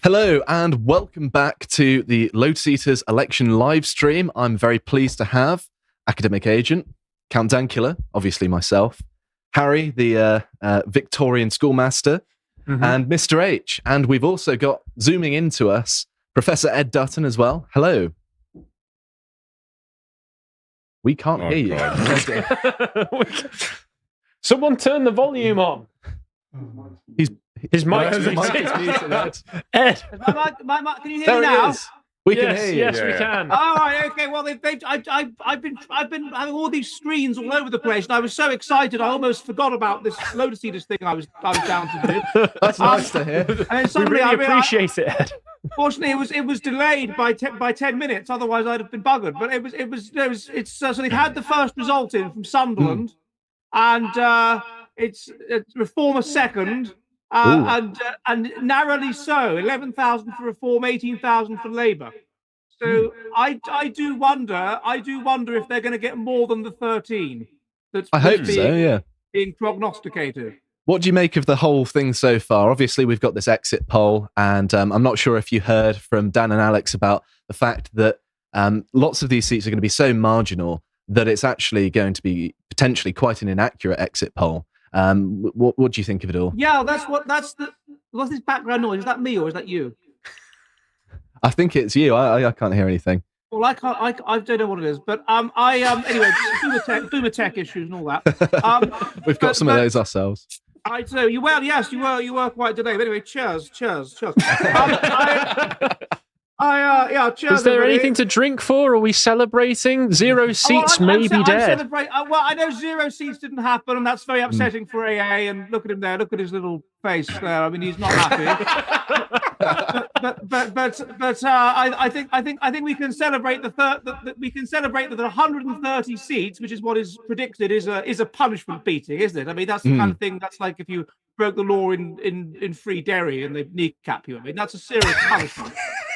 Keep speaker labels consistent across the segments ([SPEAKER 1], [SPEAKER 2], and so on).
[SPEAKER 1] Hello and welcome back to the Lotus Eaters election live stream. I'm very pleased to have Academic Agent, Count Dankula, obviously myself, Harry, the Victorian schoolmaster, and Mr. H. And we've also got, zooming into us, Professor Ed Dutton as well. Hello. We can't hear you.
[SPEAKER 2] Someone turn the volume on.
[SPEAKER 1] His mic
[SPEAKER 2] is
[SPEAKER 1] muted, Ed.
[SPEAKER 2] Ed.
[SPEAKER 3] My mic, can you hear
[SPEAKER 1] There
[SPEAKER 3] me
[SPEAKER 1] it
[SPEAKER 3] now?
[SPEAKER 1] is. We can hear you.
[SPEAKER 2] Yes, we can.
[SPEAKER 3] All right, okay. Well, I've been having all these screens all over the place, and I was so excited I almost forgot about this Lotus Eaters thing I was down to do.
[SPEAKER 1] That's nice to hear.
[SPEAKER 3] And then
[SPEAKER 2] We
[SPEAKER 3] suddenly
[SPEAKER 2] really appreciate it, Ed.
[SPEAKER 3] Fortunately, it was delayed by 10 minutes. Otherwise, I'd have been buggered. But so they've had the first result in from Sunderland, and it's Reform a second. And narrowly so, 11,000 for Reform, 18,000 for Labour. So I do wonder if they're going to get more than the 13.
[SPEAKER 1] I hope so, yeah.
[SPEAKER 3] Being prognosticated.
[SPEAKER 1] What do you make of the whole thing so far? Obviously, we've got this exit poll, and I'm not sure if you heard from Dan and Alex about the fact that lots of these seats are going to be so marginal that it's actually going to be potentially quite an inaccurate exit poll. What do you think of it all?
[SPEAKER 3] Yeah, what's this background noise? Is that me or is that you?
[SPEAKER 1] I think it's you. I can't hear anything.
[SPEAKER 3] Well, I don't know what it is, but anyway, boomer tech issues and all that.
[SPEAKER 1] We've got some of those ourselves.
[SPEAKER 3] So you were quite delayed. But anyway, cheers. Cheers.
[SPEAKER 2] Is there
[SPEAKER 3] everybody.
[SPEAKER 2] anything to drink for? Are we celebrating? Zero seats may be dead.
[SPEAKER 3] Well, I know 0 seats didn't happen, and that's very upsetting for AA. And look at him there. Look at his little face there. I mean, he's not happy. but I think we can celebrate that we can celebrate that 130 seats, which is what is predicted, is a punishment beating, isn't it? I mean, that's the kind of thing that's like if you broke the law in Free Derry and they kneecap you. I mean, that's a serious punishment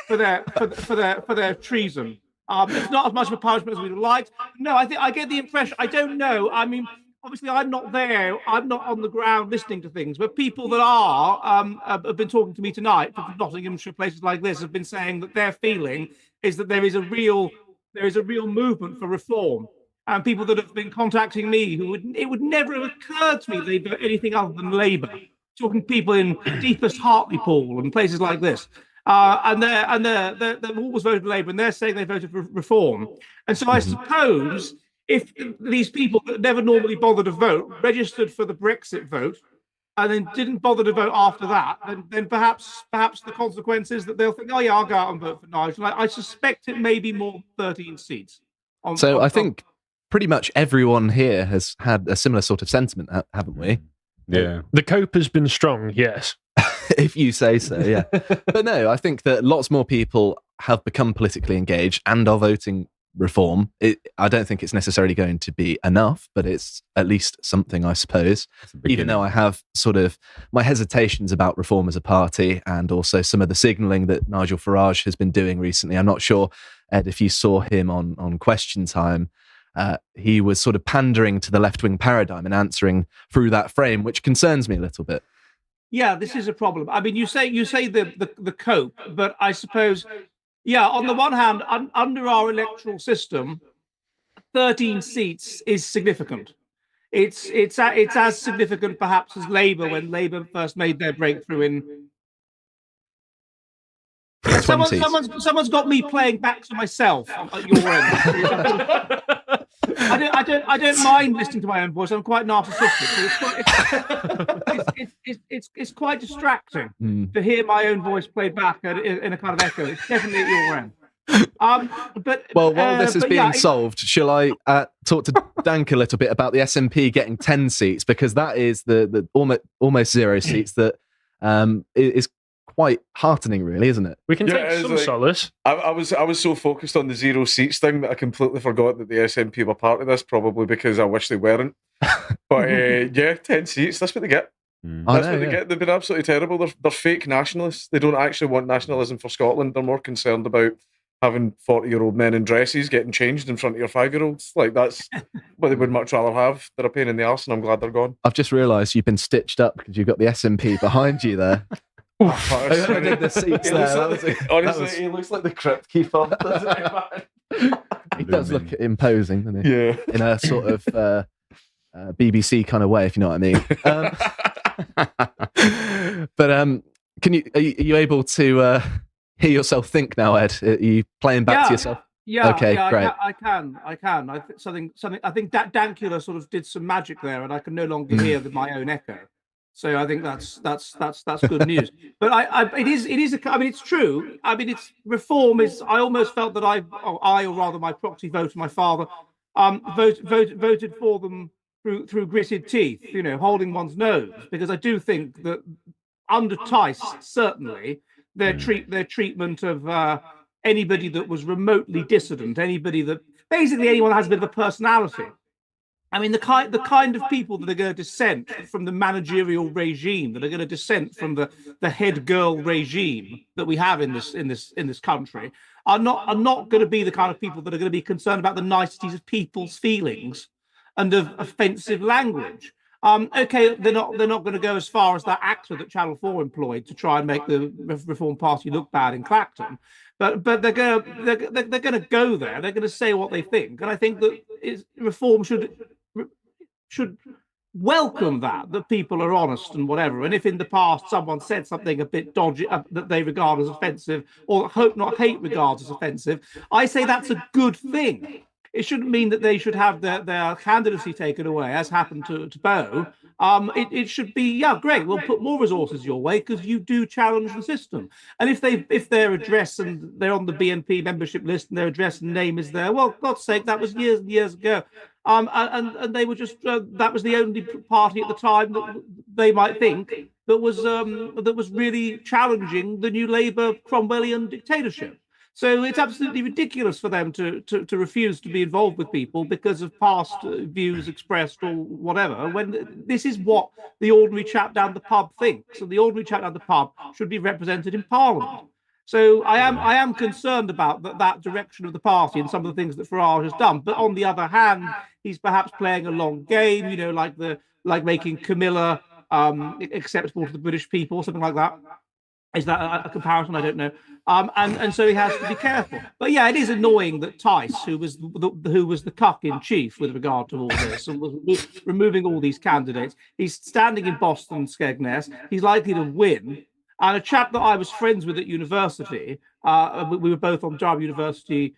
[SPEAKER 3] for their treason. It's not as much of a punishment as we'd like. No, I get the impression. I don't know. I mean, obviously, I'm not there. I'm not on the ground listening to things. But people that are have been talking to me tonight from Nottinghamshire, places like this, have been saying that their feeling is that there is a real movement for reform. And people that have been contacting me, it would never have occurred to me they'd vote anything other than Labour. Talking to people in deepest Hartlepool and places like this. And they've always voted Labour, and they're saying they voted for reform. And so I suppose if these people that never normally bother to vote registered for the Brexit vote and then didn't bother to vote after that, then perhaps the consequence is that they'll think, oh yeah, I'll go out and vote for Nigel. I suspect it may be more 13 seats.
[SPEAKER 1] I think pretty much everyone here has had a similar sort of sentiment, haven't we?
[SPEAKER 2] Yeah. The cope has been strong, yes.
[SPEAKER 1] If you say so, yeah. But no, I think that lots more people have become politically engaged and are voting reform. I don't think it's necessarily going to be enough, but it's at least something, I suppose. Even though I have sort of my hesitations about reform as a party and also some of the signalling that Nigel Farage has been doing recently. I'm not sure, Ed, if you saw him on Question Time. He was sort of pandering to the left-wing paradigm and answering through that frame, which concerns me a little bit.
[SPEAKER 3] Yeah, this is a problem. I mean, you say the cope, but I suppose, yeah, on the one hand, under our electoral system, 13 seats is significant. It's as significant perhaps as Labour when Labour first made their breakthrough in. Someone's got me playing back to myself at your end. I don't mind listening to my own voice. I'm quite narcissistic. It's quite distracting to hear my own voice played back in a kind of echo. It's definitely at your end.
[SPEAKER 1] While this is being solved, shall I talk to Dank a little bit about the SNP getting 10 seats, because that is the almost 0 seats that is quite heartening, really, isn't it?
[SPEAKER 2] We can take some solace.
[SPEAKER 4] I was so focused on the 0 seats thing that I completely forgot that the SNP were part of this, probably because I wish they weren't. But 10 seats, that's what they get. That's what they get. They've been absolutely terrible. They're fake nationalists. They don't actually want nationalism for Scotland. They're more concerned about having 40-year-old men in dresses getting changed in front of your 5-year-olds. Like, that's what they would much rather have. They're a pain in the arse, and I'm glad they're gone.
[SPEAKER 1] I've just realised you've been stitched up because you've got the SNP behind you there. I did the seats there.
[SPEAKER 4] Honestly, he looks like the crypt keeper, doesn't he, man?
[SPEAKER 1] He does look imposing, doesn't he?
[SPEAKER 4] Yeah.
[SPEAKER 1] In a sort of BBC kind of way, if you know what I mean. But are you able to hear yourself think now, Ed? Are you playing back to yourself?
[SPEAKER 3] Yeah.
[SPEAKER 1] Okay,
[SPEAKER 3] yeah,
[SPEAKER 1] great.
[SPEAKER 3] I can. Something. I think that Dankula sort of did some magic there, and I can no longer hear my own echo. So I think that's good news. But it's true. I mean, it's reform is. I almost felt that or rather my proxy voter, my father, voted for them through gritted teeth. You know, holding one's nose, because I do think that under Tice, certainly their treatment of anybody that was remotely dissident, anybody that basically anyone that has a bit of a personality. I mean, the kind of people that are going to dissent from the managerial regime, that are going to dissent from the head girl regime that we have in this country, are not going to be the kind of people that are going to be concerned about the niceties of people's feelings and of offensive language. Okay, they're not going to go as far as that actor that Channel 4 employed to try and make the Reform Party look bad in Clacton. But they're going to go there. They're going to say what they think, and I think that reform should welcome that people are honest and whatever. And if in the past someone said something a bit dodgy that they regard as offensive, or hope not hate regards as offensive, I say that's a good thing. It shouldn't mean that they should have their candidacy taken away, as happened to Beau. It should be, great, we'll put more resources your way because you do challenge the system. And if their address and they're on the BNP membership list and their address and name is there, well, God's sake, that was years and years ago. And they were just that was the only party at the time that they might think that was really challenging the new Labour Cromwellian dictatorship. So it's absolutely ridiculous for them to refuse to be involved with people because of past views expressed or whatever, when this is what the ordinary chap down the pub thinks, and the ordinary chap down the pub should be represented in Parliament. So I am concerned about that direction of the party and some of the things that Farage has done. But on the other hand, he's perhaps playing a long game, you know, like making Camilla acceptable to the British people, something like that. Is that a comparison? I don't know. And so he has to be careful. But yeah, it is annoying that Tice, who was the cuck in chief with regard to all this, and was removing all these candidates, he's standing in Boston, Skegness. He's likely to win. And a chap that I was friends with at university, we were both on Derby University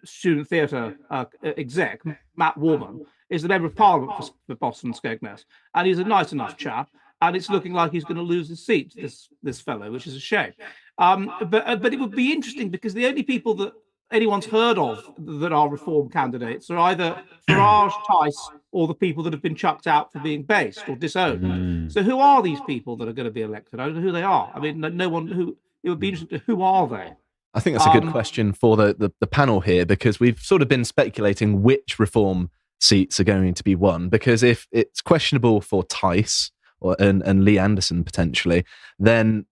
[SPEAKER 3] student theatre exec, Matt Warman, is the member of Parliament for Boston, Skegness, and he's a nice enough chap. And it's looking like he's going to lose his seat, this fellow, which is a shame. But it would be interesting because the only people that anyone's heard of that are reform candidates are either Farage, Tice, or the people that have been chucked out for being based or disowned. So who are these people that are going to be elected? I don't know who they are. I mean, no one who. It would be interesting. Who are they?
[SPEAKER 1] I think that's a good question for the panel here, because we've sort of been speculating which reform seats are going to be won. Because if it's questionable for Tice and Lee Anderson potentially, then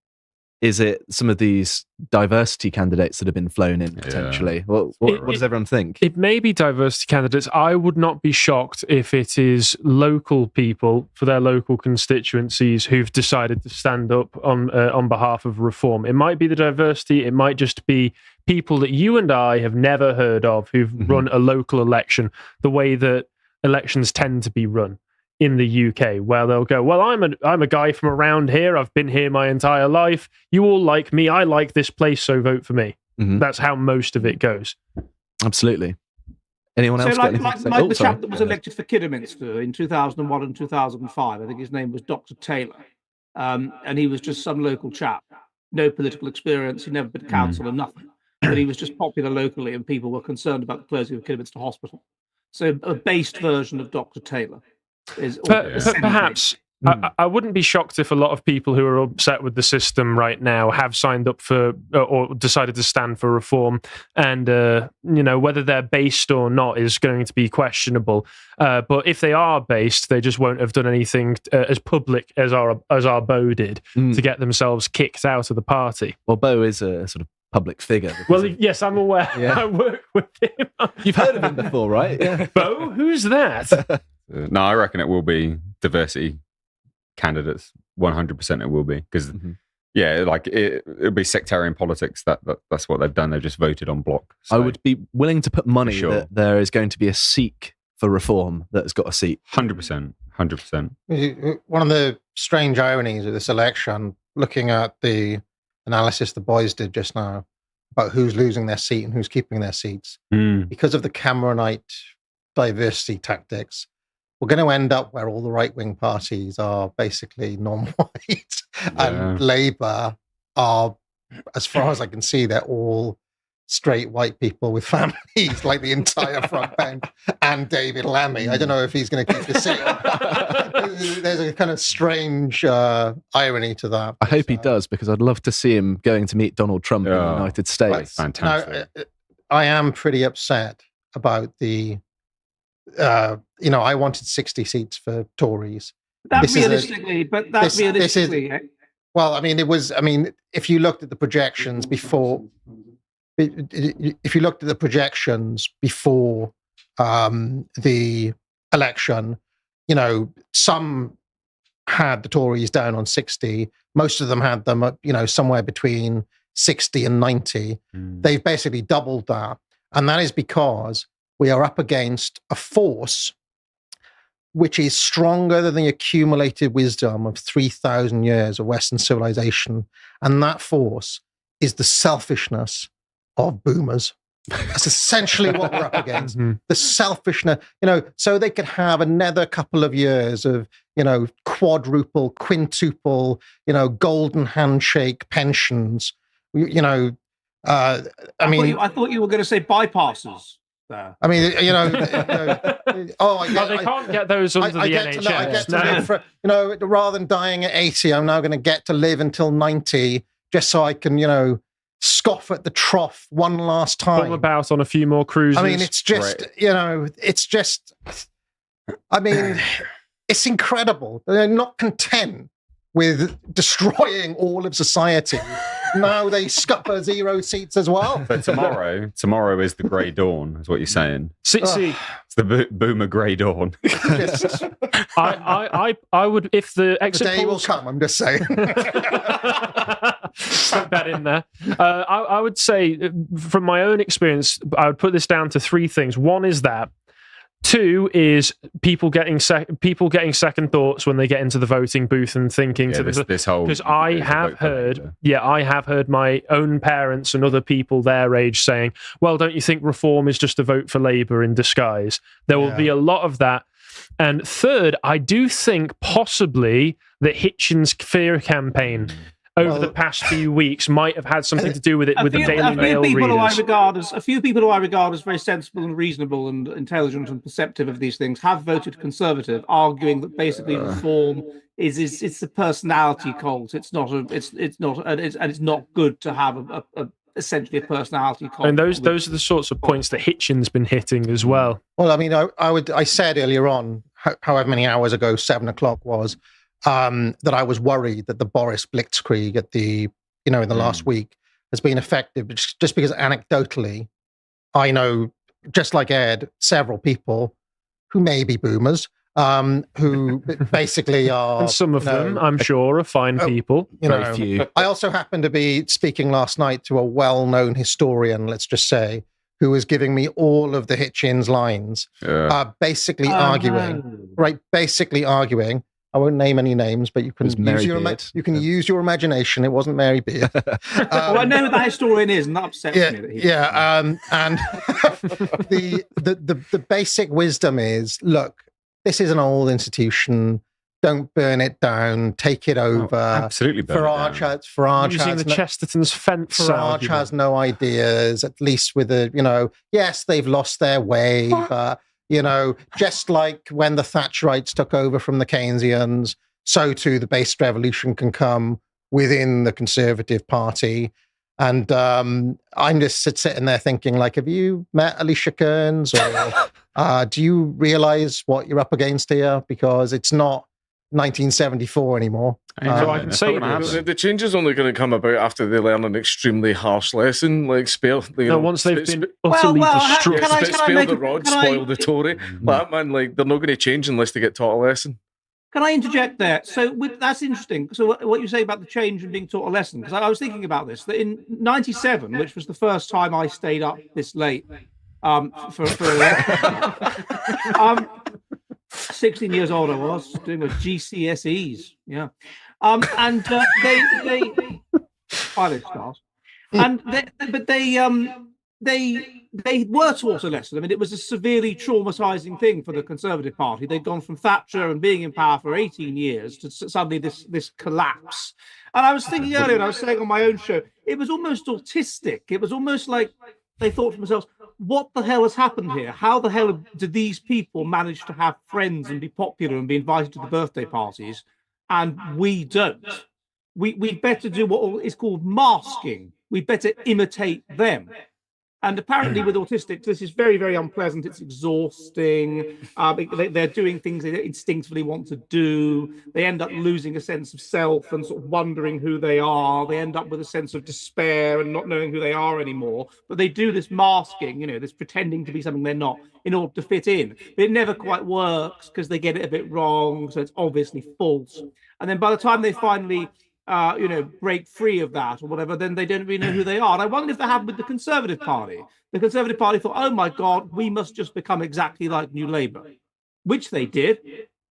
[SPEAKER 1] is it some of these diversity candidates that have been flown in potentially? Yeah. What does everyone think?
[SPEAKER 2] It may be diversity candidates. I would not be shocked if it is local people for their local constituencies who've decided to stand up on behalf of reform. It might be the diversity. It might just be people that you and I have never heard of who've run a local election the way that elections tend to be run in the UK, where they'll go, well, I'm a guy from around here. I've been here my entire life. You all like me. I like this place, so vote for me. That's how most of it goes.
[SPEAKER 1] Absolutely. Anyone else?
[SPEAKER 3] Like the chap that was elected for Kidderminster in 2001 and 2005. I think his name was Dr. Taylor, and he was just some local chap, no political experience. He'd never been a councillor, nothing. But he was just popular locally, and people were concerned about the closing of Kidderminster Hospital. So a based version of Dr. Taylor.
[SPEAKER 2] Perhaps I wouldn't be shocked if a lot of people who are upset with the system right now have signed up for or decided to stand for reform, and whether they're based or not is going to be questionable. But if they are based, they just won't have done anything as public as our Beau did to get themselves kicked out of the party.
[SPEAKER 1] Well, Beau is a sort of public figure.
[SPEAKER 2] Well, yes, I'm aware. Yeah. I work with him.
[SPEAKER 1] You've heard of him before, right? Yeah.
[SPEAKER 2] Beau, who's that?
[SPEAKER 5] No, I reckon it will be diversity candidates. 100% it will be, because yeah, like it'll be sectarian politics. That's what they've done. They've just voted on block. So,
[SPEAKER 1] I would be willing to put money
[SPEAKER 5] sure.
[SPEAKER 1] that there is going to be a Sikh for reform that has got a seat.
[SPEAKER 5] 100%.
[SPEAKER 6] One of the strange ironies of this election, looking at the analysis the boys did just now about who's losing their seat and who's keeping their seats, because of the Cameronite diversity tactics, we're going to end up where all the right-wing parties are basically non-white, and Labour are, as far as I can see, they're all straight white people with families, like the entire front bench, and David Lammy. I don't know if he's going to keep the seat. There's a kind of strange irony to that.
[SPEAKER 1] I hope he does, because I'd love to see him going to meet Donald Trump in the United States.
[SPEAKER 5] Fantastic.
[SPEAKER 6] Now, I am pretty upset about the I wanted 60 seats for Tories.
[SPEAKER 3] Realistically.
[SPEAKER 6] Well, I mean, if you looked at the projections before, the election, some had the Tories down on 60. Most of them had them at, somewhere between 60 and 90. They've basically doubled that. And that is because we are up against a force which is stronger than the accumulated wisdom of 3,000 years of Western civilization. And that force is the selfishness of boomers. That's essentially what we're up against. The selfishness, so they could have another couple of years of, quadruple, quintuple, golden handshake pensions. I
[SPEAKER 3] thought you were going to say bypasses. There.
[SPEAKER 6] I mean,
[SPEAKER 2] they can't get those under the NHS.
[SPEAKER 6] I get to live rather than dying at 80, I'm now going to get to live until 90, just so I can, scoff at the trough one last time.
[SPEAKER 2] Bomb about on a few more cruises.
[SPEAKER 6] I mean, it's just, it's incredible. They're not content with destroying all of society. Now they scupper 0 seats as well.
[SPEAKER 5] But tomorrow is the grey dawn, is what you're saying.
[SPEAKER 2] See,
[SPEAKER 5] it's the boomer grey dawn.
[SPEAKER 2] I would, if the exit
[SPEAKER 6] day
[SPEAKER 2] polls
[SPEAKER 6] will come. I'm just saying.
[SPEAKER 2] Slip that in there. I would say, from my own experience, I would put this down to 3 things. One is that. 2 is people getting second thoughts when they get into the voting booth and thinking this whole, because I have heard my own parents and other people their age saying, well, don't you think reform is just a vote for Labour in disguise? There will be a lot of that. And 3rd, I do think possibly that Hitchin's fear campaign over the past few weeks might have had something to do with it, with the Daily Mail readers.
[SPEAKER 3] A few people who I regard as very sensible and reasonable and intelligent and perceptive of these things have voted Conservative, arguing that basically reform it's a personality cult. It's not good to have essentially a personality cult.
[SPEAKER 2] And those are the sorts of points that Hitchin's been hitting as well.
[SPEAKER 6] Well, I mean, I said earlier on, however many hours ago, 7:00 was. That I was worried that the Boris blitzkrieg at the, in the last week has been effective, just because anecdotally, I know, just like Ed, several people who may be boomers, who basically are...
[SPEAKER 2] And some of them, I'm sure, are fine people.
[SPEAKER 1] Very few.
[SPEAKER 6] I also happened to be speaking last night to a well-known historian, let's just say, who was giving me all of the Hitchins lines, basically arguing, I won't name any names, but you can use your imagination. It wasn't Mary Beard.
[SPEAKER 3] Well, I know who that historian is, and that upsets me.
[SPEAKER 6] And the basic wisdom is: look, this is an old institution. Don't burn it down. Take it over.
[SPEAKER 5] Absolutely,
[SPEAKER 6] Farage
[SPEAKER 2] using the Chesterton's fence.
[SPEAKER 6] Farage has no ideas. At least with yes, they've lost their way, but. Just like when the Thatcherites took over from the Keynesians, so too the based revolution can come within the Conservative Party. And I'm just sitting there thinking, like, have you met Alicia Kearns? Or do you realize what you're up against here? Because it's not 1974 anymore.
[SPEAKER 2] I can say
[SPEAKER 4] the change is only going to come about after they learn an extremely harsh lesson, like
[SPEAKER 2] once they've been utterly destroyed.
[SPEAKER 4] Spare the rod, spoil the Tory. That man, they're not going to change unless they get taught a lesson.
[SPEAKER 3] Can I interject there? So that's interesting. So what you say about the change and being taught a lesson, because I was thinking about this, that in '97, which was the first time I stayed up this late for 16 years old I was, doing my GCSEs, yeah. And they 5 stars. And they were taught a lesson. I mean, it was a severely traumatizing thing for the Conservative Party. They'd gone from Thatcher and being in power for 18 years to suddenly this collapse. And I was thinking earlier, and I was saying on my own show, it was almost autistic. It was almost like they thought to themselves, what the hell has happened here? How the hell do these people manage to have friends and be popular and be invited to the birthday parties, and we don't? We better do what is called masking. We better imitate them. And apparently with autistics, this is very, very unpleasant. It's exhausting. They're doing things they instinctively want to do. They end up losing a sense of self and sort of wondering who they are. They end up with a sense of despair and not knowing who they are anymore. But they do this masking, this pretending to be something they're not in order to fit in. But it never quite works because they get it a bit wrong. So it's obviously false. And then by the time they finally break free of that or whatever, then they don't really know who they are. And I wonder if that happened with the Conservative Party. The Conservative Party thought, oh my God, we must just become exactly like New Labour, which they did.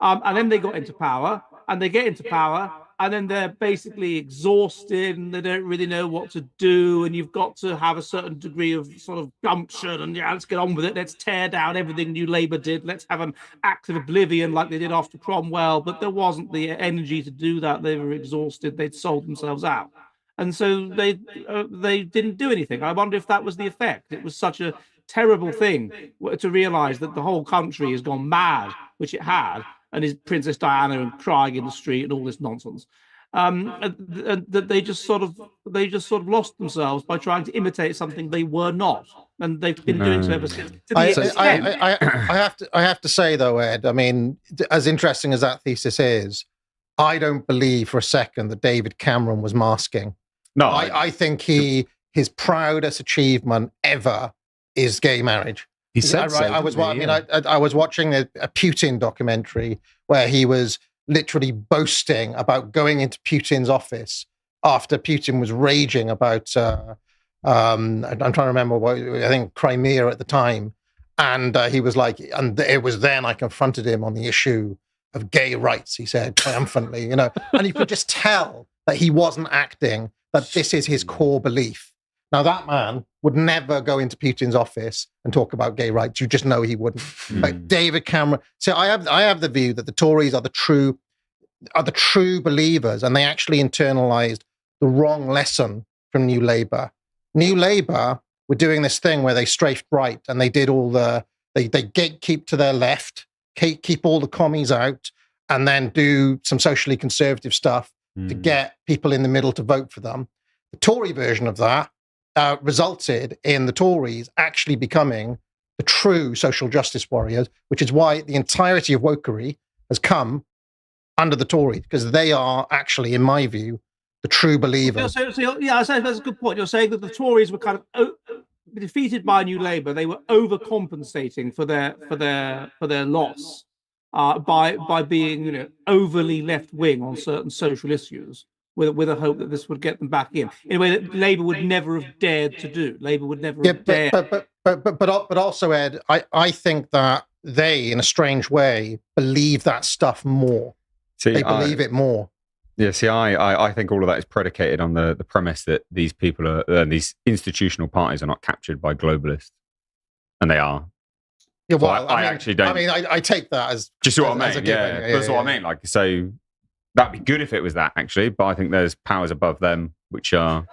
[SPEAKER 3] And then they got into power, and they get into power, and then they're basically exhausted and they don't really know what to do. And you've got to have a certain degree of sort of gumption and let's get on with it. Let's tear down everything New Labour did. Let's have an act of oblivion like they did after Cromwell. But there wasn't the energy to do that. They were exhausted. They'd sold themselves out. And so they didn't do anything. I wonder if that was the effect. It was such a terrible thing to realise that the whole country has gone mad, which it had, and is Princess Diana and crying in the street and all this nonsense. That they just sort of lost themselves by trying to imitate something they were not, and they've been doing so ever since.
[SPEAKER 6] I have to say though, Ed. I mean, as interesting as that thesis is, I don't believe for a second that David Cameron was masking.
[SPEAKER 5] No,
[SPEAKER 6] I think his proudest achievement ever is gay marriage.
[SPEAKER 1] He said so.
[SPEAKER 6] I was watching a Putin documentary where he was literally boasting about going into Putin's office after Putin was raging about I'm trying to remember I think Crimea at the time, and he was like, and it was then I confronted him on the issue of gay rights. He said triumphantly, and you could just tell that he wasn't acting, that this is his core belief. Now, that man would never go into Putin's office and talk about gay rights. You just know he wouldn't. But David Cameron. So I have the view that the Tories are the true believers, and they actually internalized the wrong lesson from New Labour. New Labour were doing this thing where they strafed right, and they did all they gatekeep to their left, keep all the commies out, and then do some socially conservative stuff to get people in the middle to vote for them. The Tory version of that resulted in the Tories actually becoming the true social justice warriors, which is why the entirety of wokery has come under the Tories, because they are actually, in my view, the true believers.
[SPEAKER 3] I say that's a good point. You're saying that the Tories were kind of defeated by New Labour. They were overcompensating for their loss by being overly left wing on certain social issues, with a hope that this would get them back in a way that Labour would never have dared to do. Labour would never have dared.
[SPEAKER 6] But also, Ed, I think that they, in a strange way, believe that stuff more. They believe it more.
[SPEAKER 5] Yeah, see, I think all of that is predicated on the premise that these people are, these institutional parties are not captured by globalists. And they are.
[SPEAKER 6] Yeah, well,
[SPEAKER 5] so I actually don't.
[SPEAKER 6] I mean, I take that as
[SPEAKER 5] just what I mean.
[SPEAKER 6] Yeah,
[SPEAKER 5] that's what I mean. Like, so that'd be good if it was that, actually. But I think there's powers above them which are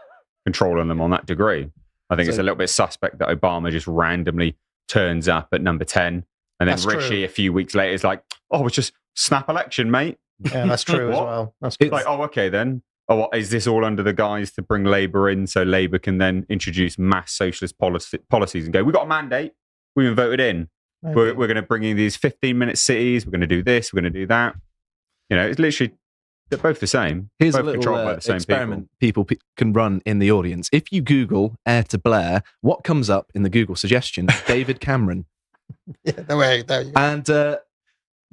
[SPEAKER 5] controlling them on that degree. I think it's a little bit suspect that Obama just randomly turns up at number 10. And then Rishi, a few weeks later, is like, oh, it's just snap election, mate.
[SPEAKER 6] Yeah, that's true as well. That's
[SPEAKER 5] like, oh, okay, then. Oh, what, is this all under the guise to bring Labour in so Labour can then introduce mass socialist policies and go, we've got a mandate, we've been voted in. We're going to bring in these 15-minute cities, we're going to do this, we're going to do that. It's literally, they're both the same.
[SPEAKER 1] Here's
[SPEAKER 5] both
[SPEAKER 1] a little
[SPEAKER 5] controlled by the same
[SPEAKER 1] experiment people can run in the audience. If you Google heir to Blair, what comes up in the Google suggestions? David Cameron.
[SPEAKER 6] Yeah, there you go.
[SPEAKER 1] And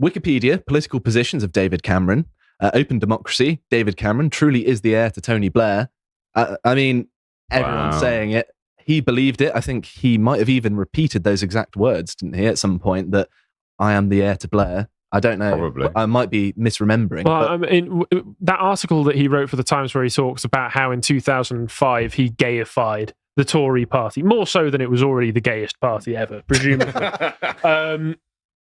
[SPEAKER 1] Wikipedia, political positions of David Cameron. Open democracy, David Cameron truly is the heir to Tony Blair. I mean, everyone's saying it. He believed it. I think he might have even repeated those exact words, didn't he, at some point, that I am the heir to Blair. I don't know.
[SPEAKER 5] Probably.
[SPEAKER 1] I might be misremembering.
[SPEAKER 2] Well, I mean, that article that he wrote for the Times where he talks about how in 2005 he gayified the Tory party, more so than it was already the gayest party ever, presumably.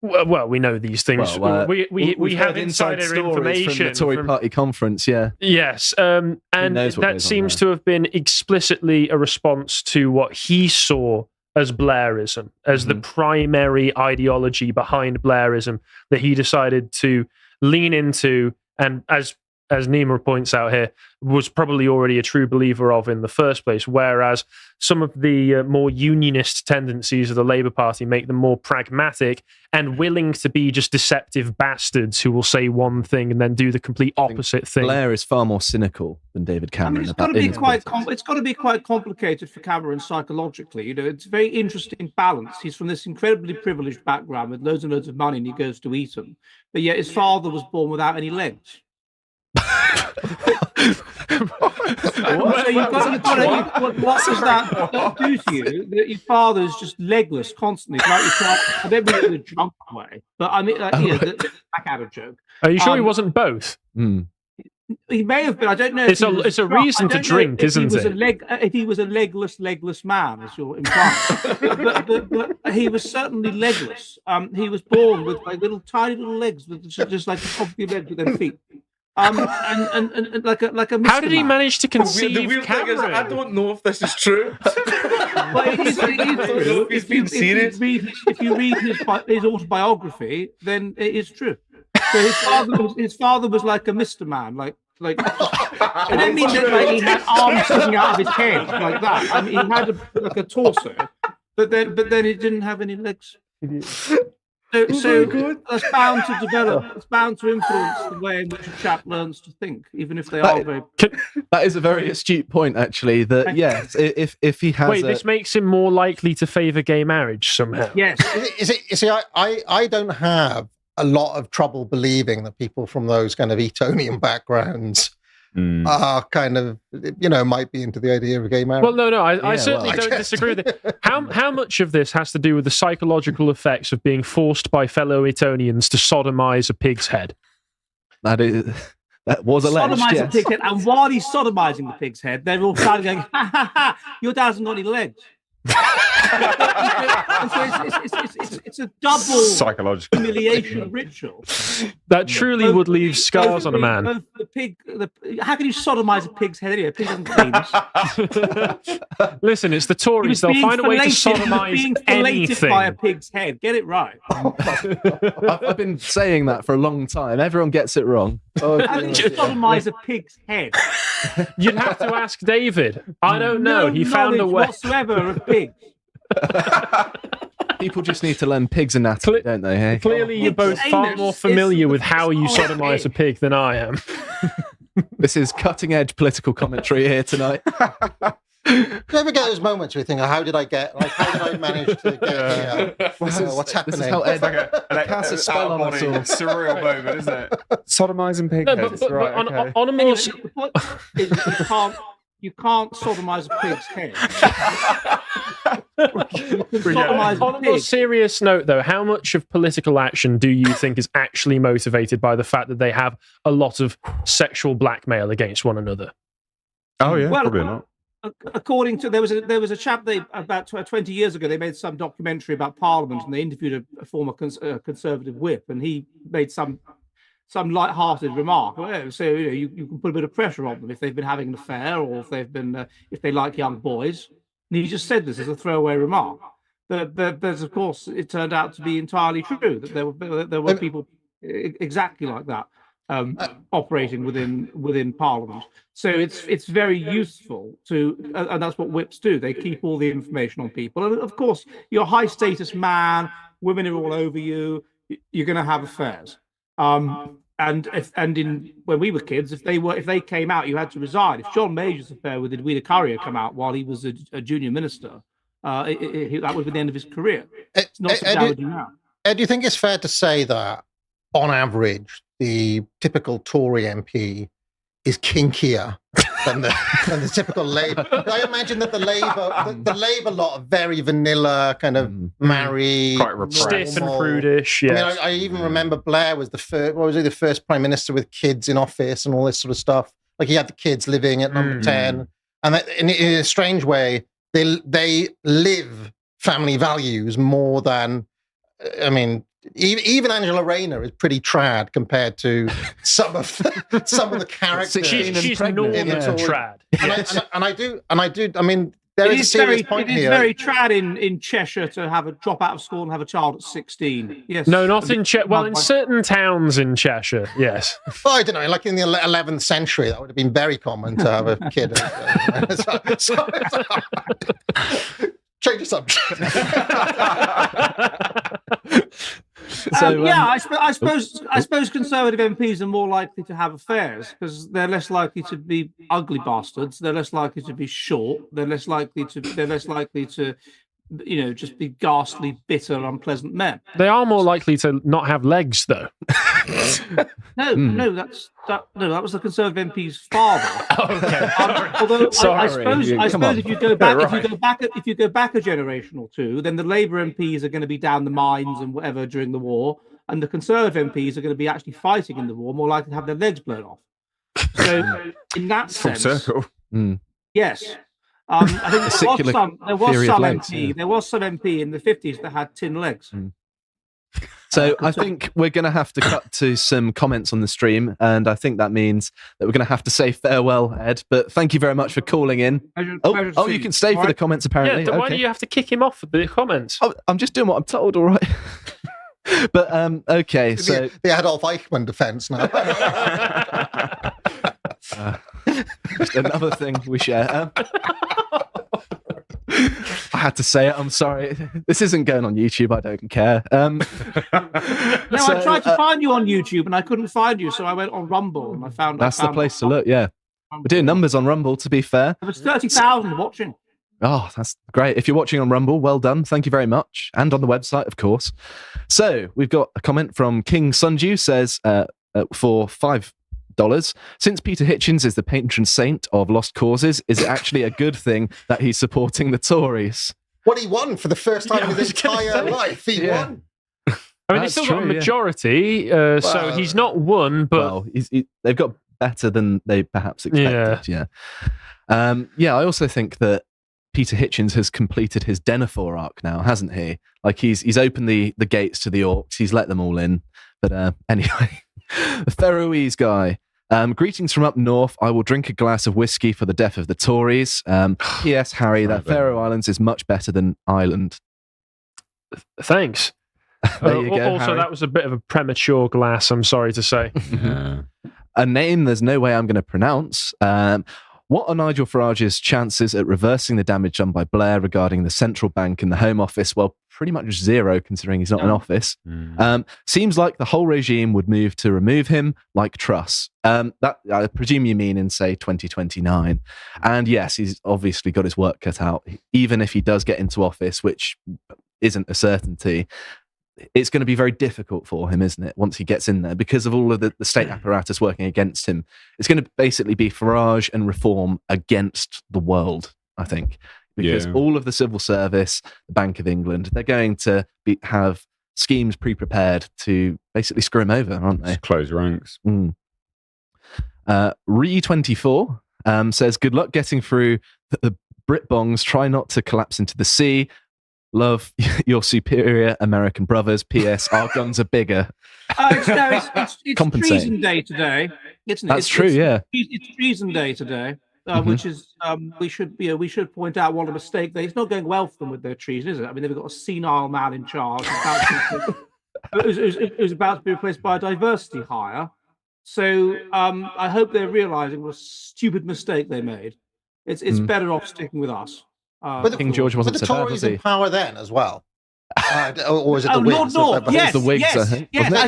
[SPEAKER 2] Well, we know these things. We have insider information
[SPEAKER 1] from the Tory party conference, yeah.
[SPEAKER 2] Yes, and that seems to have been explicitly a response to what he saw as Blairism, as the primary ideology behind Blairism that he decided to lean into, and as Nima points out here, was probably already a true believer of in the first place, whereas some of the more unionist tendencies of the Labour Party make them more pragmatic and willing to be just deceptive bastards who will say one thing and then do the complete opposite thing.
[SPEAKER 1] Blair is far more cynical than David Cameron.
[SPEAKER 3] It's got to be quite complicated for Cameron psychologically. It's a very interesting balance. He's from this incredibly privileged background with loads and loads of money, and he goes to Eton, but yet his father was born without any legs. What does that do to you? That your father's just legless constantly. Like I don't mean in a drunk way, but I mean, the Blackadder joke.
[SPEAKER 2] Are you sure he wasn't both?
[SPEAKER 3] He may have been. I don't know.
[SPEAKER 2] It's a reason to drink, isn't it?
[SPEAKER 3] If he was a legless man, as you're implying, but he was certainly legless. He was born with like tiny little legs, with just like the top of your legs with their feet. And like a Mr.
[SPEAKER 2] How did he
[SPEAKER 3] Man.
[SPEAKER 2] manage to conceive
[SPEAKER 4] the weird
[SPEAKER 2] Cameron?
[SPEAKER 4] thing is, I don't know if this is true.
[SPEAKER 3] But it is true.
[SPEAKER 4] He's been serious.
[SPEAKER 3] If you read his autobiography, then it is true. So his father was like a Mr. Man, like. I don't mean that he had arms sticking out of his head like that. I mean, he had a torso, but then he didn't have any legs. So that's bound to develop. It's bound to influence the way in which a chap learns to think, even if they are very.
[SPEAKER 1] That is a very astute point, actually. That yes, if he has.
[SPEAKER 2] Wait, this makes him more likely to favour gay marriage somehow.
[SPEAKER 3] Yes.
[SPEAKER 6] You see, I don't have a lot of trouble believing that people from those kind of Etonian backgrounds are kind of, might be into the idea of gay marriage.
[SPEAKER 2] Well, no, I certainly don't disagree with it. How much of this has to do with the psychological effects of being forced by fellow Etonians to sodomize a pig's head?
[SPEAKER 1] That was alleged,
[SPEAKER 3] sodomize
[SPEAKER 1] yes.
[SPEAKER 3] a pig's head, and while he's sodomizing the pig's head, they're all starting going, ha ha ha, your dad hasn't got any legs. It's a double
[SPEAKER 5] psychological
[SPEAKER 3] humiliation ritual
[SPEAKER 2] that truly would leave scars on a man.
[SPEAKER 3] How can you sodomize a pig's head anyway? A pig doesn't penis.
[SPEAKER 2] Listen, it's the Tories. They'll find a way to sodomize anything.
[SPEAKER 3] By a pig's head. Get it right.
[SPEAKER 1] I've been saying that for a long time. Everyone gets it wrong.
[SPEAKER 3] How can you sodomize a pig's head?
[SPEAKER 2] You'd have to ask David. I don't know. He found a way.
[SPEAKER 3] Whatsoever of pigs.
[SPEAKER 1] People just need to learn pigs anatomy, don't they? Hey?
[SPEAKER 2] Clearly, you're both far more familiar with how you sodomize a pig than I am.
[SPEAKER 1] This is cutting-edge political commentary here tonight.
[SPEAKER 6] Do you ever get those moments where you think, how did I manage to get here? What's happening?
[SPEAKER 1] This is how Ed casts a spell on us all.
[SPEAKER 5] Surreal moment, isn't it? Sodomizing pig heads.
[SPEAKER 2] But
[SPEAKER 5] Right,
[SPEAKER 2] on a more...
[SPEAKER 3] The point is you can't sodomize a pig's head.
[SPEAKER 2] On a more serious note, though, how much of political action do you think is actually motivated by the fact that they have a lot of sexual blackmail against one another?
[SPEAKER 5] Oh, yeah, probably not.
[SPEAKER 3] According to there was a chap about 20 years ago, they made some documentary about Parliament, and they interviewed a former Conservative whip, and he made some light-hearted remark. So you can put a bit of pressure on them if they've been having an affair, or if they like young boys. And he just said this as a throwaway remark. But of course, it turned out to be entirely true that there were people exactly like that. Operating within Parliament, so it's very useful to, and that's what whips do. They keep all the information on people, and of course, you're a high status man. Women are all over you. You're going to have affairs. When we were kids, if they came out, you had to resign. If John Major's affair with Edwina Currier come out while he was a junior minister, that would have been the end of his career. It's not something I would do now.
[SPEAKER 6] Ed, do you think it's fair to say that on average, the typical Tory MP is kinkier than the typical Labour. I imagine that the Labour lot are very vanilla, kind of married,
[SPEAKER 5] quite repressed,
[SPEAKER 2] stiff and prudish. Yes.
[SPEAKER 6] I mean, I even remember Blair was the first. What was he? The first prime minister with kids in office and all this sort of stuff. Like he had the kids living at number 10, and that, in a strange way, they live family values more than. I mean, even Angela Rayner is pretty trad compared to some of the characters.
[SPEAKER 2] She's normal trad.
[SPEAKER 6] And I do. I mean, there is a serious point here.
[SPEAKER 3] It is very trad in Cheshire to have a drop out of school and have a child at 16. Yes.
[SPEAKER 2] No, not in Cheshire. Well, in certain towns in Cheshire, yes.
[SPEAKER 6] Well, I don't know. Like in the 11th century, that would have been very common to have a kid. Change the subject.
[SPEAKER 3] I suppose Conservative MPs are more likely to have affairs because they're less likely to be ugly bastards. They're less likely to be short. They're less likely to just be ghastly, bitter, unpleasant men.
[SPEAKER 2] They are more likely to not have legs, though.
[SPEAKER 3] No, that was the Conservative MP's father.
[SPEAKER 2] Okay.
[SPEAKER 3] Although
[SPEAKER 2] Sorry.
[SPEAKER 3] I suppose if you go back a generation or two, then the Labour MPs are going to be down the mines and whatever during the war, and the Conservative MPs are going to be actually fighting in the war, more likely to have their legs blown off. So, in that sense,
[SPEAKER 5] full circle.
[SPEAKER 3] Yes. I think there was some MP in the 50s that had tin legs.
[SPEAKER 1] So I think we're going to have to cut to some comments on the stream, and I think that means that we're going to have to say farewell, Ed. But thank you very much for calling in. Pleasure you can stay for the comments, apparently.
[SPEAKER 2] Yeah, why do you have to kick him off for the comments?
[SPEAKER 1] Oh, I'm just doing what I'm told, all right. But okay, so
[SPEAKER 6] the Adolf Eichmann defense now.
[SPEAKER 1] just another thing we share. I had to say it. I'm sorry. This isn't going on YouTube. I don't care.
[SPEAKER 3] I tried to find you on YouTube and I couldn't find you, so I went on Rumble and I found.
[SPEAKER 1] That's the place to look. Yeah, we're doing numbers on Rumble. To be fair,
[SPEAKER 3] there was 30,000 watching.
[SPEAKER 1] Oh, that's great. If you're watching on Rumble, well done. Thank you very much. And on the website, of course. So we've got a comment from King Sunju says for $5. Since Peter Hitchens is the patron saint of lost causes, is it actually a good thing that he's supporting the Tories?
[SPEAKER 6] What he won for the first time in his entire life. He won.
[SPEAKER 2] I mean, he's still got a majority, so he's not won, but...
[SPEAKER 1] Well, they've got better than they perhaps expected, I also think that Peter Hitchens has completed his Denethor arc now, hasn't he? Like, he's opened the gates to the orcs, he's let them all in. But anyway, the Faroese guy. Greetings from up north. I will drink a glass of whiskey for the death of the Tories. P.S. Harry, that Faroe Islands is much better than Ireland.
[SPEAKER 2] Thanks.
[SPEAKER 1] There you go,
[SPEAKER 2] also,
[SPEAKER 1] Harry.
[SPEAKER 2] that was a bit of a premature glass, I'm sorry to say.
[SPEAKER 1] A name there's no way I'm going to pronounce. What are Nigel Farage's chances at reversing the damage done by Blair regarding the central bank and the Home Office? Well, pretty much zero, considering he's not in office. Seems like the whole regime would move to remove him, like Truss. That I presume you mean in, say, 2029. And yes, he's obviously got his work cut out. Even if he does get into office, which isn't a certainty, it's going to be very difficult for him, isn't it, once he gets in there, because of all of the state apparatus working against him. It's going to basically be Farage and Reform against the world, I think, because all of the civil service, the Bank of England, they're going to have schemes pre-prepared to basically screw him over, aren't they?
[SPEAKER 5] Just close ranks.
[SPEAKER 1] Re24 says, good luck getting through the Brit bongs. Try not to collapse into the sea. Love your superior American brothers. P.S. Our guns are bigger.
[SPEAKER 3] It's treason day today, isn't it?
[SPEAKER 1] That's true.
[SPEAKER 3] It's treason day today, which is we should point out what a mistake. It's not going well for them with their treason, is it? I mean, they've got a senile man in charge. It was about to be replaced by a diversity hire. So I hope they're realizing what a stupid mistake they made. It's better off sticking with us.
[SPEAKER 6] But
[SPEAKER 1] King George wasn't
[SPEAKER 6] the
[SPEAKER 1] so bad,
[SPEAKER 6] Tories
[SPEAKER 1] was he?
[SPEAKER 6] in power then as well? Or was it the Whigs?
[SPEAKER 3] Lord North, yes,
[SPEAKER 1] the Whigs,
[SPEAKER 3] yes,
[SPEAKER 1] I think.
[SPEAKER 3] yes. I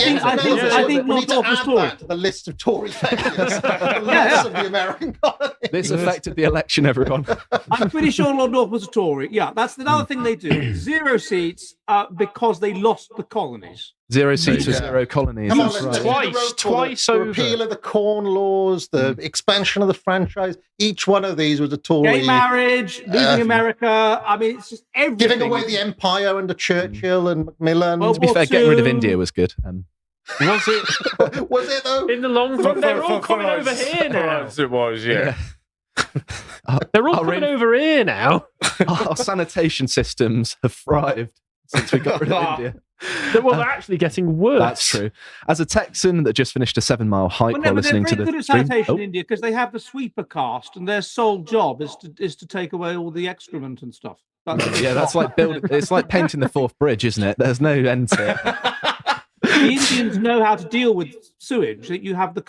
[SPEAKER 3] think
[SPEAKER 6] we
[SPEAKER 3] Lord
[SPEAKER 6] need to
[SPEAKER 3] North was
[SPEAKER 6] add
[SPEAKER 3] Tory.
[SPEAKER 6] that to the list of Tory failures. The loss of the American colony.
[SPEAKER 1] This affected the election, everyone.
[SPEAKER 3] I'm pretty sure Lord North was a Tory. Yeah, that's another thing they do. 0 seats because they lost the colonies.
[SPEAKER 1] 0 seats for 0 colonies.
[SPEAKER 6] Come on,
[SPEAKER 1] That's
[SPEAKER 6] let's
[SPEAKER 1] right.
[SPEAKER 6] do the road
[SPEAKER 2] Twice
[SPEAKER 6] tour, the
[SPEAKER 2] over.
[SPEAKER 6] repeal of the Corn Laws, the expansion of the franchise. Each one of these was a Tory.
[SPEAKER 3] Gay marriage, leaving America. I mean, it's just everything.
[SPEAKER 6] Giving away the empire under Churchill and Macmillan.
[SPEAKER 3] Well,
[SPEAKER 1] To be fair, getting rid of India was good.
[SPEAKER 2] Was it?
[SPEAKER 6] Was it though?
[SPEAKER 2] In the long run, they're all coming over here now.
[SPEAKER 4] It was, yeah.
[SPEAKER 2] They're all coming over here now.
[SPEAKER 1] Our sanitation systems have thrived since we got rid of India.
[SPEAKER 2] Well, they're actually getting worse.
[SPEAKER 1] That's true. As a Texan that just finished a 7-mile hike
[SPEAKER 3] Well,
[SPEAKER 1] while
[SPEAKER 3] no, but they're
[SPEAKER 1] listening to
[SPEAKER 3] very
[SPEAKER 1] the
[SPEAKER 3] good at
[SPEAKER 1] stream.
[SPEAKER 3] sanitation in India because they have the sweeper caste, and their sole job is to take away all the excrement and stuff.
[SPEAKER 1] Yeah, that's like it's like painting the fourth bridge, isn't it? There's no end to it.
[SPEAKER 3] The Indians know how to deal with sewage. That you have the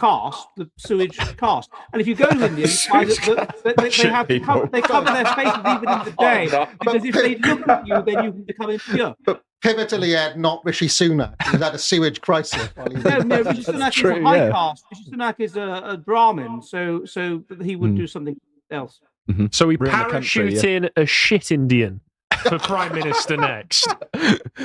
[SPEAKER 3] sewage caste, and if you go to India, you find that they cover their faces even in the day because if they look at you, then you can become impure.
[SPEAKER 6] But pivotally, Ed, not Rishi Sunak. He's had a sewage crisis. While he was
[SPEAKER 3] No, Rishi Sunak is a high caste. Rishi Sunak is a Brahmin, so he would do something else.
[SPEAKER 1] Mm-hmm.
[SPEAKER 2] So we
[SPEAKER 1] Ruin the
[SPEAKER 2] parachute
[SPEAKER 1] country,
[SPEAKER 2] in a shit Indian for Prime Minister next.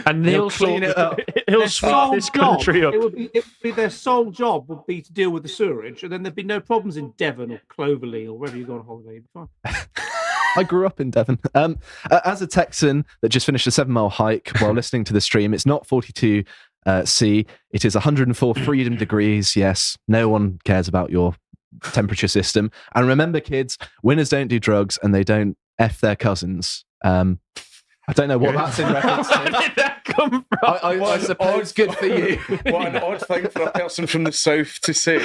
[SPEAKER 2] And he'll
[SPEAKER 1] clean it up.
[SPEAKER 2] He'll
[SPEAKER 3] Their
[SPEAKER 2] sweep
[SPEAKER 3] sole
[SPEAKER 2] this country
[SPEAKER 3] job,
[SPEAKER 2] up.
[SPEAKER 3] it would be their sole job would be to deal with the sewerage, and then there'd be no problems in Devon or Cloverley or wherever you go on holiday. You'd be fine.
[SPEAKER 1] I grew up in Devon. As a Texan that just finished a 7-mile hike while listening to the stream, it's not 42 C. It is 104 freedom degrees. Yes, no one cares about your temperature system. And remember, kids, winners don't do drugs and they don't F their cousins. I don't know what that's in reference to.
[SPEAKER 2] Where did that come from?
[SPEAKER 1] I suppose good for you.
[SPEAKER 4] What an odd thing for a person from the south to say.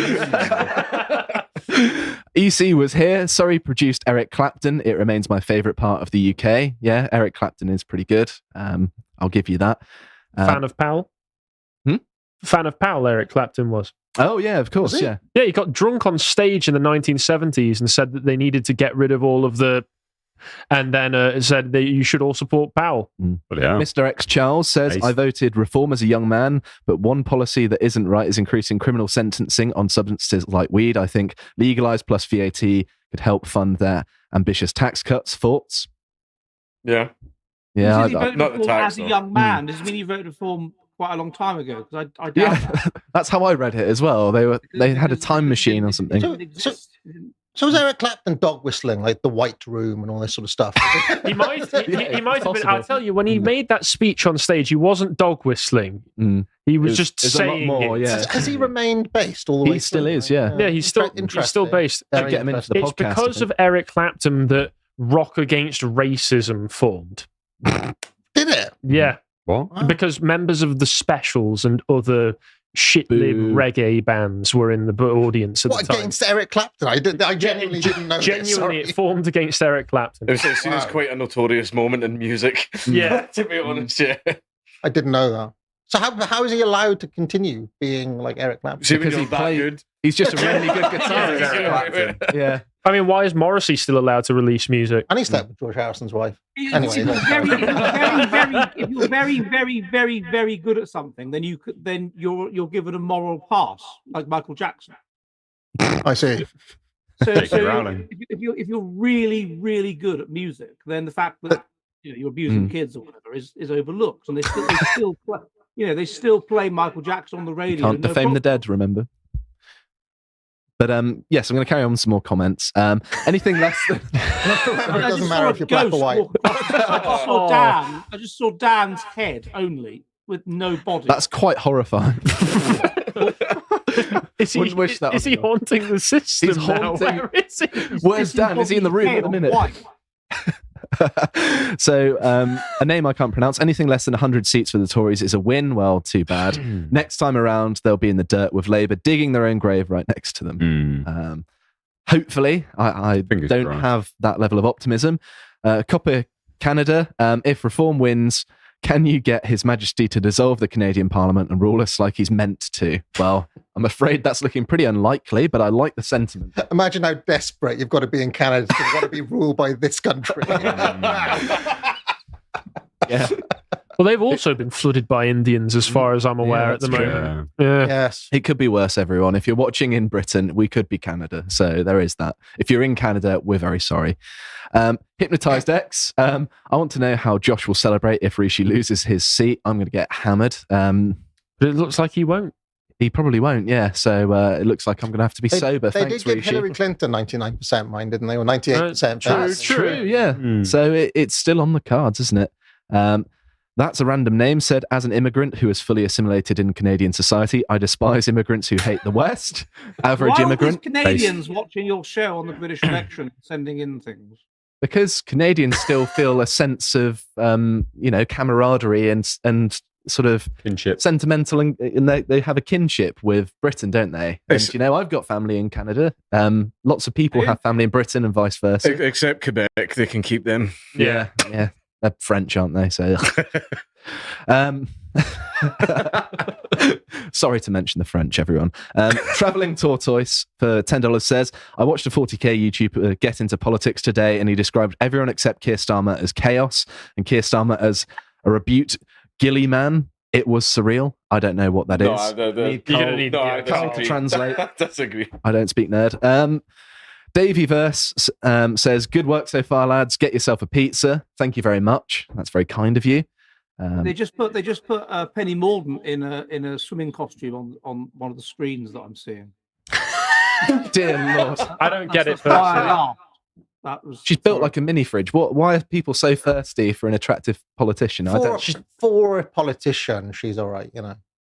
[SPEAKER 1] EC was here. Sorry, produced Eric Clapton. It remains my favourite part of the UK. Yeah, Eric Clapton is pretty good. I'll give you that.
[SPEAKER 2] Fan of Powell? Fan of Powell, Eric Clapton was.
[SPEAKER 1] Oh, yeah, of course, yeah.
[SPEAKER 2] Yeah, he got drunk on stage in the 1970s and said that they needed to get rid of all of the... And then said that you should all support Powell.
[SPEAKER 5] Well, yeah.
[SPEAKER 1] Mr. X Charles says,
[SPEAKER 5] Nice.
[SPEAKER 1] I voted reform as a young man, but one policy that isn't right is increasing criminal sentencing on substances like weed. I think legalised plus VAT could help fund their ambitious tax cuts. Thoughts?
[SPEAKER 4] Yeah.
[SPEAKER 1] Yeah,
[SPEAKER 3] He voted
[SPEAKER 4] not the
[SPEAKER 3] reform
[SPEAKER 4] tax,
[SPEAKER 3] as a
[SPEAKER 4] though.
[SPEAKER 3] young man. Does it mean he voted reform quite a long time ago? Because I doubt
[SPEAKER 1] yeah.
[SPEAKER 3] that.
[SPEAKER 1] That's how I read it as well. They had a time machine or something.
[SPEAKER 6] So was Eric Clapton dog whistling, like The White Room and all this sort of stuff?
[SPEAKER 2] He might have been.
[SPEAKER 1] possible.
[SPEAKER 2] I'll tell you, when he made that speech on stage, he wasn't dog whistling. He was just
[SPEAKER 1] it's a lot
[SPEAKER 2] saying
[SPEAKER 1] more,
[SPEAKER 2] it.
[SPEAKER 1] yeah.
[SPEAKER 6] Has he remained based all the way?
[SPEAKER 1] He still
[SPEAKER 6] through,
[SPEAKER 1] is,
[SPEAKER 6] right?
[SPEAKER 1] yeah.
[SPEAKER 2] Yeah, he's still based.
[SPEAKER 1] Should get him into the
[SPEAKER 2] It's
[SPEAKER 1] podcast.
[SPEAKER 2] because of Eric Clapton that Rock Against Racism formed.
[SPEAKER 6] Did it?
[SPEAKER 2] Yeah,
[SPEAKER 5] What?
[SPEAKER 6] Wow.
[SPEAKER 2] because members of the Specials and other shit-lib
[SPEAKER 1] Boo.
[SPEAKER 2] reggae bands were in the audience at
[SPEAKER 6] What,
[SPEAKER 2] the time.
[SPEAKER 6] against Eric Clapton? I genuinely didn't know this.
[SPEAKER 2] Genuinely,
[SPEAKER 6] Sorry.
[SPEAKER 2] it formed against Eric Clapton.
[SPEAKER 4] It was seen as quite a notorious moment in music.
[SPEAKER 2] Yeah.
[SPEAKER 4] To be honest, yeah.
[SPEAKER 6] I didn't know that. So how is he allowed to continue being like Eric Clapton?
[SPEAKER 4] See, when
[SPEAKER 1] Because
[SPEAKER 4] you're
[SPEAKER 1] he
[SPEAKER 4] that
[SPEAKER 1] played-
[SPEAKER 4] good.
[SPEAKER 1] He's just a really good guitarist.
[SPEAKER 4] Yeah,
[SPEAKER 1] Eric Clapton. Yeah.
[SPEAKER 2] I mean, why is Morrissey still allowed to release music?
[SPEAKER 6] And he slept with George Harrison's wife.
[SPEAKER 3] If you're very, very good at something, then you're given a moral pass, like Michael Jackson.
[SPEAKER 6] I see.
[SPEAKER 3] So
[SPEAKER 5] growling.
[SPEAKER 3] if you're really, really good at music, then the fact that you're abusing kids or whatever is overlooked, and they still play Michael Jackson on the radio.
[SPEAKER 1] Can't defame the dead, remember? But yes, I'm going to carry on with some more comments. Anything less than...
[SPEAKER 6] Remember, it doesn't matter if you're black or white.
[SPEAKER 3] I just saw Dan's head only with no body.
[SPEAKER 1] That's quite horrifying.
[SPEAKER 2] Is he,
[SPEAKER 1] Wouldn't wish that
[SPEAKER 2] is
[SPEAKER 1] on
[SPEAKER 2] he
[SPEAKER 1] God.
[SPEAKER 2] haunting the system
[SPEAKER 1] He's
[SPEAKER 2] now?
[SPEAKER 1] haunting-
[SPEAKER 2] Where is he?
[SPEAKER 1] Where's Dan? Is he in the room at the minute? So, a name I can't pronounce. Anything less than 100 seats for the Tories is a win. Well, too bad. Next time around, they'll be in the dirt with Labour digging their own grave right next to them. Hopefully, I
[SPEAKER 5] Fingers
[SPEAKER 1] don't
[SPEAKER 5] crossed.
[SPEAKER 1] have that level of optimism. Copper Canada, if Reform wins, can you get His Majesty to dissolve the Canadian Parliament and rule us like he's meant to? Well, I'm afraid that's looking pretty unlikely, but I like the sentiment.
[SPEAKER 6] Imagine how desperate you've got to be in Canada to want to be ruled by this country.
[SPEAKER 1] Yeah.
[SPEAKER 2] Well, they've also been flooded by Indians, as far as I'm aware, at the
[SPEAKER 1] that's
[SPEAKER 2] moment. Yeah.
[SPEAKER 6] Yes.
[SPEAKER 1] It could be worse, everyone. If you're watching in Britain, we could be Canada. So there is that. If you're in Canada, we're very sorry. Hypnotized X. I want to know how Josh will celebrate if Rishi loses his seat. I'm going to get hammered.
[SPEAKER 2] But it looks like he won't.
[SPEAKER 1] He probably won't, yeah. So it looks like I'm going to have to be sober.
[SPEAKER 6] They
[SPEAKER 1] Thanks,
[SPEAKER 6] did give
[SPEAKER 1] Rishi.
[SPEAKER 6] Hillary Clinton 99% mine, didn't they? Or 98%.
[SPEAKER 1] That's true, yeah. So it's still on the cards, isn't it? That's a random name, said, as an immigrant who is fully assimilated in Canadian society, I despise immigrants who hate the West. Average
[SPEAKER 3] Why
[SPEAKER 1] immigrant.
[SPEAKER 3] are these Canadians watching your show on the British election, sending in things?
[SPEAKER 1] Because Canadians still feel a sense of, camaraderie and sort of
[SPEAKER 5] Kinship.
[SPEAKER 1] sentimental, and they have a kinship with Britain, don't they? And I've got family in Canada. Lots of people have family in Britain, and vice versa.
[SPEAKER 4] Except Quebec, they can keep them.
[SPEAKER 1] Yeah. They're French, aren't they? So, sorry to mention the French, everyone. Traveling Tortoise for $10 says, I watched a 40k YouTuber get into politics today, and he described everyone except Keir Starmer as chaos and Keir Starmer as a rebuked Gilly man. It was surreal. I don't know what that is.
[SPEAKER 4] I
[SPEAKER 1] Carl to translate.
[SPEAKER 4] Disagree.
[SPEAKER 1] I don't speak nerd. Davey Verse says, good work so far, lads. Get yourself a pizza. Thank you very much. That's very kind of you.
[SPEAKER 3] They just put Penny Mordaunt in a swimming costume on one of the screens that I'm seeing.
[SPEAKER 1] Dear Lord.
[SPEAKER 2] I don't get it
[SPEAKER 3] That's why I
[SPEAKER 2] personally.
[SPEAKER 3] laughed.
[SPEAKER 1] She's built like a mini fridge. Why are people so thirsty for an attractive politician?
[SPEAKER 6] For a politician, she's all right,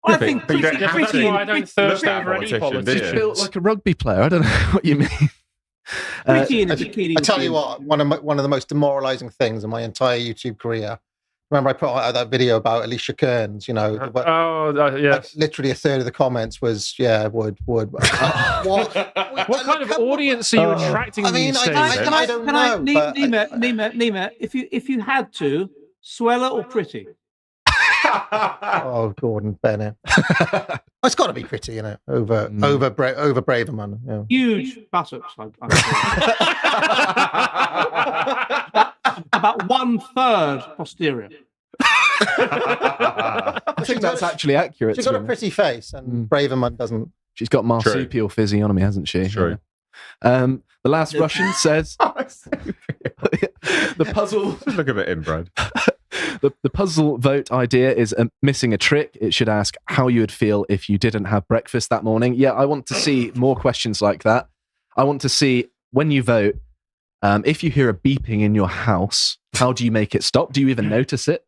[SPEAKER 3] I think
[SPEAKER 5] But you don't
[SPEAKER 3] pretty-
[SPEAKER 5] have
[SPEAKER 2] That's
[SPEAKER 3] pretty-
[SPEAKER 2] why I don't thirst over any
[SPEAKER 5] politician, do
[SPEAKER 2] politician.
[SPEAKER 1] She's
[SPEAKER 5] you?
[SPEAKER 1] built like a rugby player. I don't know what you mean.
[SPEAKER 3] pretty in a bikini.
[SPEAKER 6] I tell you what, one of the most demoralizing things in my entire YouTube career. Remember, I put out that video about Alicia Kearns.
[SPEAKER 2] Yes.
[SPEAKER 6] Literally a third of the comments was, would. What
[SPEAKER 2] What kind of audience are you attracting
[SPEAKER 6] I mean,
[SPEAKER 2] these days?
[SPEAKER 6] I don't know. but-
[SPEAKER 3] Nima, if you had to, Sweller or Pretty?
[SPEAKER 6] Oh, Gordon Bennett. It's got to be pretty, over Braverman. Yeah.
[SPEAKER 3] Huge buttocks. About 1/3 posterior.
[SPEAKER 1] I think that's actually accurate.
[SPEAKER 6] She's got a pretty face, and Braverman doesn't.
[SPEAKER 1] She's got marsupial physiognomy, hasn't she?
[SPEAKER 5] True.
[SPEAKER 1] The last Russian says the puzzle.
[SPEAKER 5] Just look a bit inbred.
[SPEAKER 1] The puzzle vote idea is missing a trick. It should ask how you would feel if you didn't have breakfast that morning. Yeah, I want to see more questions like that. I want to see when you vote, if you hear a beeping in your house, how do you make it stop? Do you even notice it?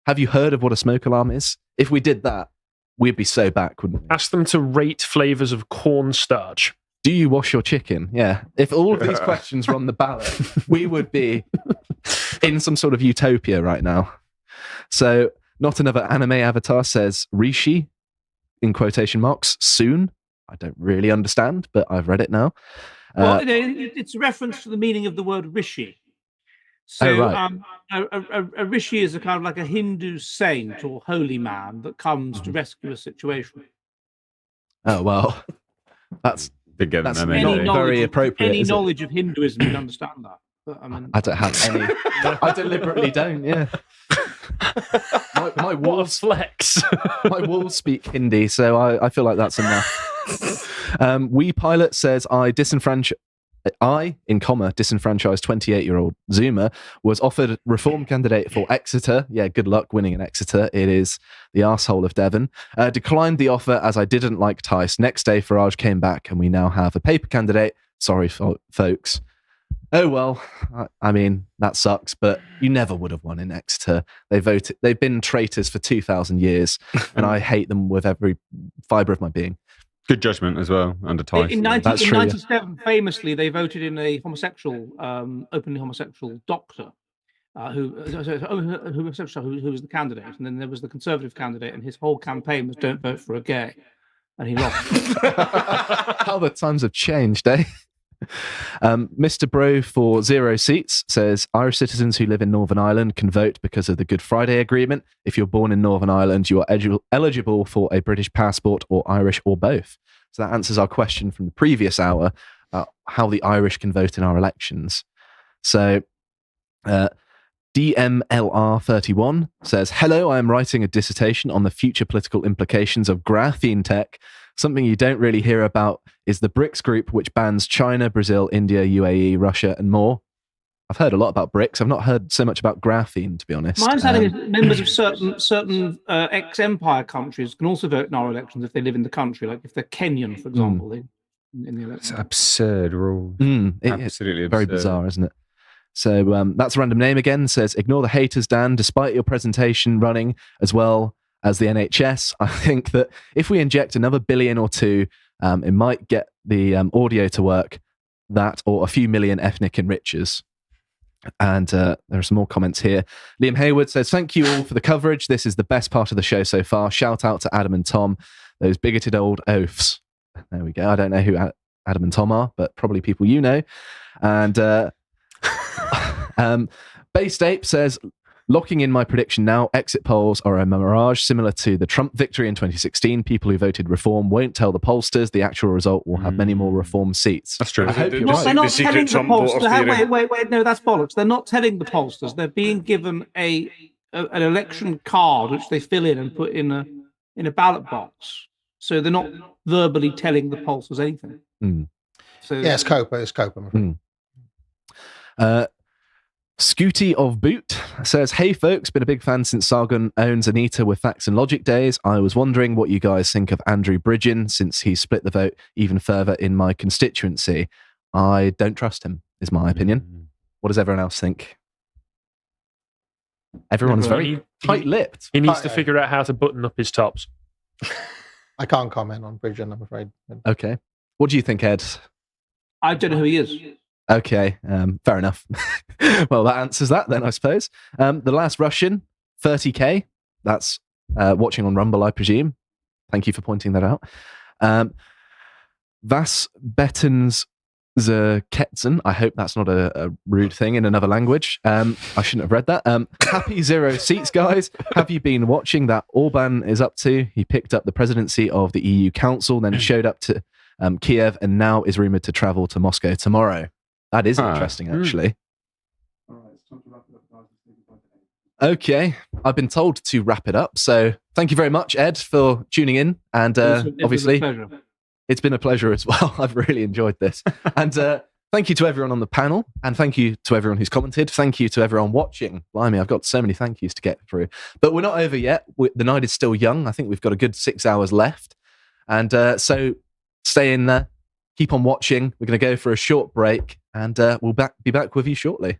[SPEAKER 1] Have you heard of what a smoke alarm is? If we did that, we'd be so back, wouldn't we?
[SPEAKER 2] Ask them to rate flavors of cornstarch.
[SPEAKER 1] Do you wash your chicken? Yeah. If all of these questions were on the ballot, we would be in some sort of utopia right now. So, not another anime avatar says Rishi, in quotation marks, soon. I don't really understand, but I've read it now.
[SPEAKER 3] Well, it's a reference to the meaning of the word rishi. So,
[SPEAKER 1] right.
[SPEAKER 3] A rishi is a kind of like a Hindu saint or holy man that comes to rescue a situation.
[SPEAKER 1] Oh, well, that's
[SPEAKER 5] Together,
[SPEAKER 1] That's
[SPEAKER 5] maybe.
[SPEAKER 1] not very appropriate.
[SPEAKER 3] Any
[SPEAKER 1] is it?
[SPEAKER 3] knowledge of Hinduism, you'd understand that. But,
[SPEAKER 1] I don't have any. I deliberately don't. Yeah. My
[SPEAKER 2] What a
[SPEAKER 1] wolves,
[SPEAKER 2] flex.
[SPEAKER 1] my wolves speak Hindi, so I feel like that's enough. We Pilot says disenfranchised 28-year-old Zuma was offered reform candidate for Exeter. Yeah, good luck winning in Exeter. It is the arsehole of Devon. Declined the offer as I didn't like Tice. Next day, Farage came back and we now have a paper candidate. Sorry, folks. Oh, well, I mean, that sucks, but you never would have won in Exeter. They've been traitors for 2,000 years, and I hate them with every fibre of my being.
[SPEAKER 5] Good judgment as well under Tyson.
[SPEAKER 3] In
[SPEAKER 1] That's true,
[SPEAKER 3] 1997, famously, they voted in a homosexual, openly homosexual doctor who was the candidate. And then there was the Conservative candidate, and his whole campaign was don't vote for a gay. And he lost.
[SPEAKER 1] How the times have changed, eh? Mr. Bro for 0 seats says Irish citizens who live in Northern Ireland can vote because of the Good Friday Agreement. If you're born in Northern Ireland, you are eligible for a British passport or Irish or both. So that answers our question from the previous hour about how the Irish can vote in our elections. So DMLR31 says, hello, I am writing a dissertation on the future political implications of graphene tech. Something you don't really hear about is the BRICS group, which bans China, Brazil, India, UAE, Russia, and more. I've heard a lot about bricks. I've not heard so much about graphene, to be honest.
[SPEAKER 3] My understanding is members of certain ex-empire countries can also vote in our elections if they live in the country, like if they're Kenyan, for example, in the election.
[SPEAKER 5] It's absurd rules.
[SPEAKER 1] Absolutely very bizarre, isn't it? So that's a random name again. Says, ignore the haters, Dan. Despite your presentation running as well as the NHS, I think that if we inject another billion or two, it might get the audio to work. That or a few million ethnic enrichers. And there are some more comments here. Liam Hayward says, thank you all for the coverage. This is the best part of the show so far. Shout out to Adam and Tom, those bigoted old oafs. There we go. I don't know who Adam and Tom are, but probably people you know. And Based Ape says, locking in my prediction now, exit polls are a mirage similar to the Trump victory in 2016. People who voted reform won't tell the pollsters. The actual result will have many more reform seats.
[SPEAKER 5] That's true.
[SPEAKER 3] They're not telling the pollsters. Wait, no, that's bollocks. They're not telling the pollsters. They're being given an election card which they fill in and put in a ballot box. So they're not verbally telling the pollsters anything. So
[SPEAKER 6] it's Copa.
[SPEAKER 1] Scooty of Boot says, hey folks, been a big fan since Sargon owns Anita with Facts and Logic days. I was wondering what you guys think of Andrew Bridgen since he split the vote even further in my constituency. I don't trust him, is my opinion. What does everyone else think? Everyone's very tight-lipped.
[SPEAKER 2] He needs to figure out how to button up his tops.
[SPEAKER 6] I can't comment on Bridgen, I'm afraid.
[SPEAKER 1] Okay. What do you think, Ed?
[SPEAKER 3] I don't know who he is.
[SPEAKER 1] Okay, fair enough. Well, that answers that then, I suppose. The Last Russian, 30k. That's watching on Rumble, I presume. Thank you for pointing that out. Vas Bettens Zerketzen. I hope that's not a rude thing in another language. I shouldn't have read that. Happy 0 seats, guys. Have you been watching that Orban is up to? He picked up the presidency of the EU Council, then showed up to Kiev, and now is rumoured to travel to Moscow tomorrow. That is interesting, actually. Okay, I've been told to wrap it up. So thank you very much, Ed, for tuning in. And obviously, it's been a pleasure as well. I've really enjoyed this. And thank you to everyone on the panel. And thank you to everyone who's commented. Thank you to everyone watching. Blimey, I've got so many thank yous to get through. But we're not over yet. The night is still young. I think we've got a good 6 hours left. And so stay in there. Keep on watching. We're going to go for a short break. And we'll be back with you shortly.